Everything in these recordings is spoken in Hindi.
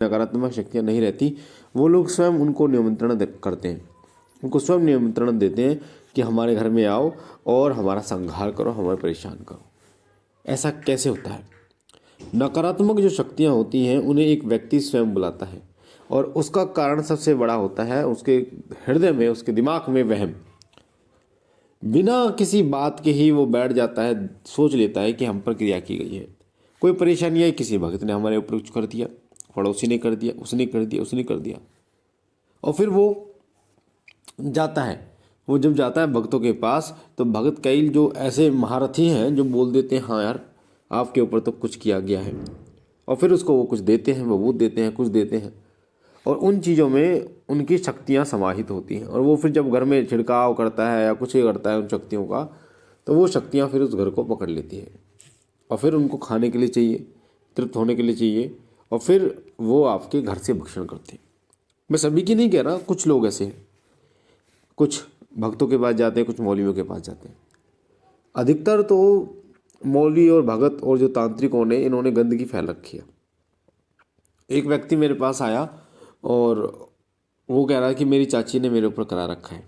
नकारात्मक शक्तियाँ नहीं रहती, वो लोग स्वयं उनको निमंत्रण करते हैं, उनको स्वयं निमंत्रण देते हैं कि हमारे घर में आओ और हमारा संहार करो, हमें परेशान करो। ऐसा कैसे होता है? नकारात्मक जो शक्तियाँ होती हैं उन्हें एक व्यक्ति स्वयं बुलाता है और उसका कारण सबसे बड़ा होता है उसके हृदय में, उसके दिमाग में वहम। बिना किसी बात के ही वो बैठ जाता है, सोच लेता है कि हम पर क्रिया की गई है। कोई परेशानी आई, किसी भक्त ने हमारे ऊपर कुछ कर दिया, पड़ोसी ने कर दिया, उसने कर दिया, उसने कर दिया, और फिर वो जाता है। वो जब जाता है भक्तों के पास, तो भगत कई जो ऐसे महारथी हैं जो बोल देते हैं हाँ यार आपके ऊपर तो कुछ किया गया है, और फिर उसको वो कुछ देते हैं, बबूत देते हैं, कुछ देते हैं, और उन चीज़ों में उनकी शक्तियाँ समाहित होती हैं। और वो फिर जब घर में छिड़काव करता है या कुछ ही करता है उन शक्तियों का, तो वो शक्तियाँ फिर उस घर को पकड़ लेती है और फिर उनको खाने के लिए चाहिए, तृप्त होने के लिए चाहिए, और फिर वो आपके घर से भक्षण करते हैं। मैं सभी की नहीं कह रहा, कुछ लोग ऐसे हैं, कुछ भक्तों के पास जाते हैं, कुछ मौलवियों के पास जाते हैं। अधिकतर तो मौलवी और भगत और जो तांत्रिकों ने, इन्होंने गंदगी फैल रखी है। एक व्यक्ति मेरे पास आया और वो कह रहा है कि मेरी चाची ने मेरे ऊपर करा रखा है,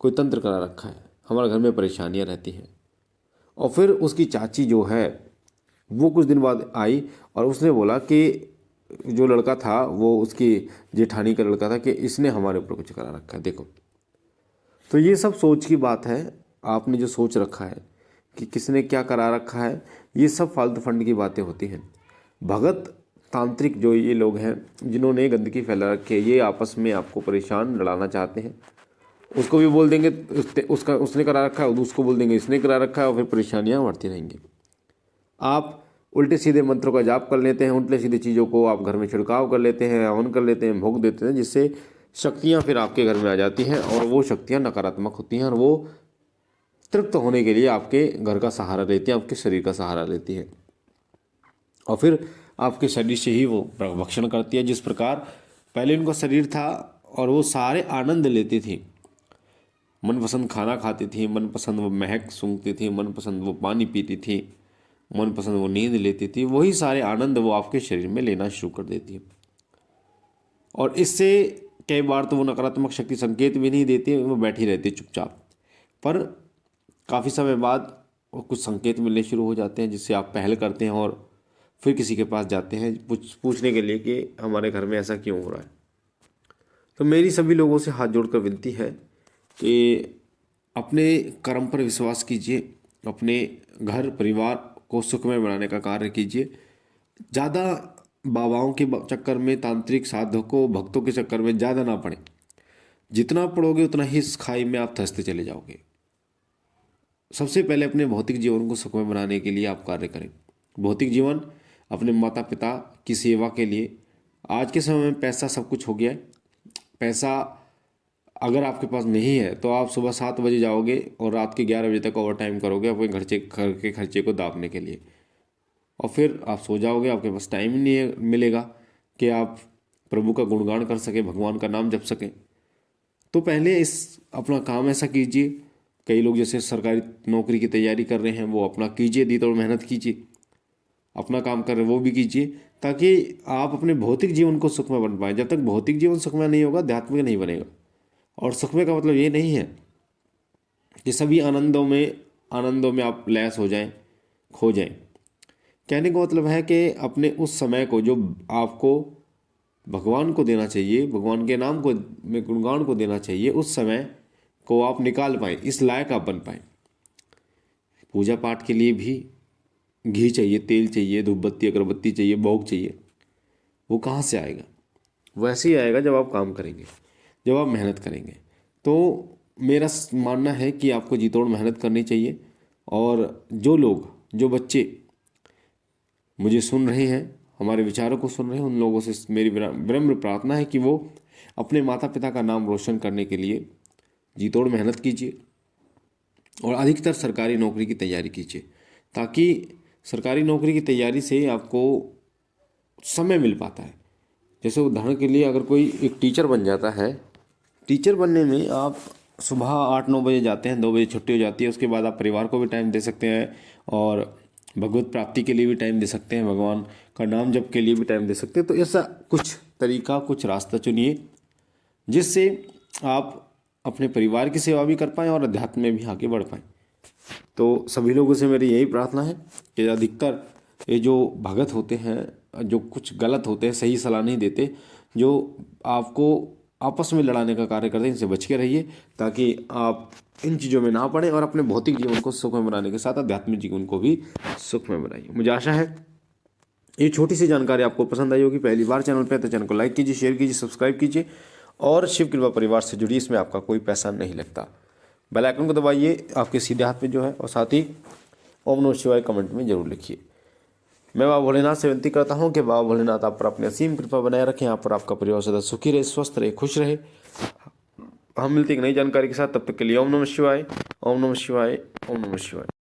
कोई तंत्र करा रखा है, हमारे घर में परेशानियां रहती हैं। और फिर उसकी चाची जो है वो कुछ दिन बाद आई और उसने बोला कि जो लड़का था वो उसकी जेठानी का लड़का था, कि इसने हमारे ऊपर कुछ करा रखा है, देखो। तो ये सब सोच की बात है। आपने जो सोच रखा है कि किसने क्या करा रखा है, ये सब फालतू फंड की बातें होती हैं। भगत तांत्रिक जो ये लोग हैं जिन्होंने गंदगी फैला रखी है, ये आपस में आपको परेशान लड़ाना चाहते हैं। उसको भी बोल देंगे उसका उसने करा रखा है, उसको बोल देंगे इसने करा रखा है, और फिर परेशानियाँ बढ़ती रहेंगी। आप उल्टे सीधे मंत्रों का जाप कर लेते हैं, उल्टे सीधे चीज़ों को आप घर में छिड़काव कर लेते हैं, हवन कर लेते हैं, भोग देते हैं, जिससे शक्तियाँ फिर आपके घर में आ जाती हैं और वो शक्तियाँ नकारात्मक होती हैं और वो तृप्त होने के लिए आपके घर का सहारा लेती हैं, आपके शरीर का सहारा लेती है, और फिर आपके शरीर से ही वो भक्षण करती है। जिस प्रकार पहले उनका शरीर था और वो सारे आनंद लेती थी, मनपसंद खाना खाती थी, मनपसंद वो महक सूंघती थी, मनपसंद वो पानी पीती थी, मनपसंद वो नींद लेती थी, वही सारे आनंद वो आपके शरीर में लेना शुरू कर देती है। और इससे कई बार तो वो नकारात्मक शक्ति संकेत भी नहीं देती, वो बैठी रहती चुपचाप, पर काफ़ी समय बाद वो कुछ संकेत मिलने शुरू हो जाते हैं, जिससे आप पहल करते हैं और फिर किसी के पास जाते हैं पूछने के लिए कि हमारे घर में ऐसा क्यों हो रहा है। तो मेरी सभी लोगों से हाथ जोड़कर विनती है कि अपने कर्म पर विश्वास कीजिए, अपने घर परिवार को सुखमय बनाने का कार्य कीजिए। ज़्यादा बाबाओं के चक्कर में, तांत्रिक साधकों भक्तों के चक्कर में ज़्यादा ना पड़े। जितना पढ़ोगे उतना ही इस खाई में आप धंसते चले जाओगे। सबसे पहले अपने भौतिक जीवन को सुखमय बनाने के लिए आप कार्य करें। भौतिक जीवन अपने माता पिता की सेवा के लिए। आज के समय में पैसा सब कुछ हो गया है। पैसा अगर आपके पास नहीं है तो आप सुबह 7 बजे जाओगे और रात के 11 बजे तक ओवर टाइम करोगे अपने घर के खर्चे को दापने के लिए, और फिर आप सो जाओगे। आपके पास टाइम ही नहीं मिलेगा कि आप प्रभु का गुणगान कर सकें, भगवान का नाम जप सकें। तो पहले इस अपना काम ऐसा कीजिए। कई लोग जैसे सरकारी नौकरी की तैयारी कर रहे हैं, वो अपना कीजिए, दी तोड़ मेहनत कीजिए, अपना काम कर रहे हैं वो भी कीजिए, ताकि आप अपने भौतिक जीवन को सुखमय बन पाएँ। जब तक भौतिक जीवन सुखमय नहीं होगा, आध्यात्मिक नहीं बनेगा। और सुखमय का मतलब ये नहीं है कि सभी आनंदों में आप लैस हो जाएं, खो जाएं। कहने का मतलब है कि अपने उस समय को जो आपको भगवान को देना चाहिए, भगवान के नाम को में गुणगान को देना चाहिए, उस समय को आप निकाल पाएँ, इस लायक आप बन पाएँ। पूजा पाठ के लिए भी घी चाहिए, तेल चाहिए, धूप बत्ती अगरबत्ती चाहिए, भोग चाहिए। वो कहाँ से आएगा? वैसे ही आएगा जब आप काम करेंगे, जब आप मेहनत करेंगे। तो मेरा मानना है कि आपको जी तोड़ मेहनत करनी चाहिए। और जो बच्चे मुझे सुन रहे हैं, हमारे विचारों को सुन रहे हैं, उन लोगों से मेरी विनम्र प्रार्थना है कि वो अपने माता पिता का नाम रोशन करने के लिए जी तोड़ मेहनत कीजिए और अधिकतर सरकारी नौकरी की तैयारी कीजिए, ताकि सरकारी नौकरी की तैयारी से आपको समय मिल पाता है। जैसे उदाहरण के लिए अगर कोई एक टीचर बन जाता है, टीचर बनने में आप सुबह 8-9 बजे जाते हैं, 2 बजे छुट्टी हो जाती है, उसके बाद आप परिवार को भी टाइम दे सकते हैं और भगवत प्राप्ति के लिए भी टाइम दे सकते हैं, भगवान का नाम जप के लिए भी टाइम दे सकते हैं। तो ऐसा कुछ तरीका, कुछ रास्ता चुनिए जिससे आप अपने परिवार की सेवा भी कर पाएँ और अध्यात्म में भी आगे बढ़ पाएँ। तो सभी लोगों से मेरी यही प्रार्थना है कि अधिकतर ये जो भगत होते हैं, जो कुछ गलत होते हैं, सही सलाह नहीं देते, जो आपको आपस में लड़ाने का कार्य करते हैं, इनसे बच के रहिए ताकि आप इन चीज़ों में ना पड़ें और अपने भौतिक जीवन को सुखमय बनाने के साथ आध्यात्मिक जीवन को भी सुखमय बनाइए। मुझे आशा है ये छोटी सी जानकारी आपको पसंद आई होगी। पहली बार चैनल पे तो चैनल को लाइक कीजिए, शेयर कीजिए, सब्सक्राइब कीजिए और शिव कृपा परिवार से जुड़िए। इसमें आपका कोई पैसा नहीं लगता। बेल आइकन को दबाइए आपके सीधे हाथ में जो है, और साथ ही ओम नमः शिवाय कमेंट में जरूर लिखिए। मैं बाबा भोलेनाथ से विनती करता हूँ कि बाबा भोलेनाथ आप पर अपनी असीम कृपा बनाए रखें, यहाँ पर आपका परिवार सदा सुखी रहे, स्वस्थ रहे, खुश रहे। हम मिलते एक नई जानकारी के साथ, तब तक के लिए ओम नमः शिवाय, ओम नमः शिवाय, ओम नमः शिवाय।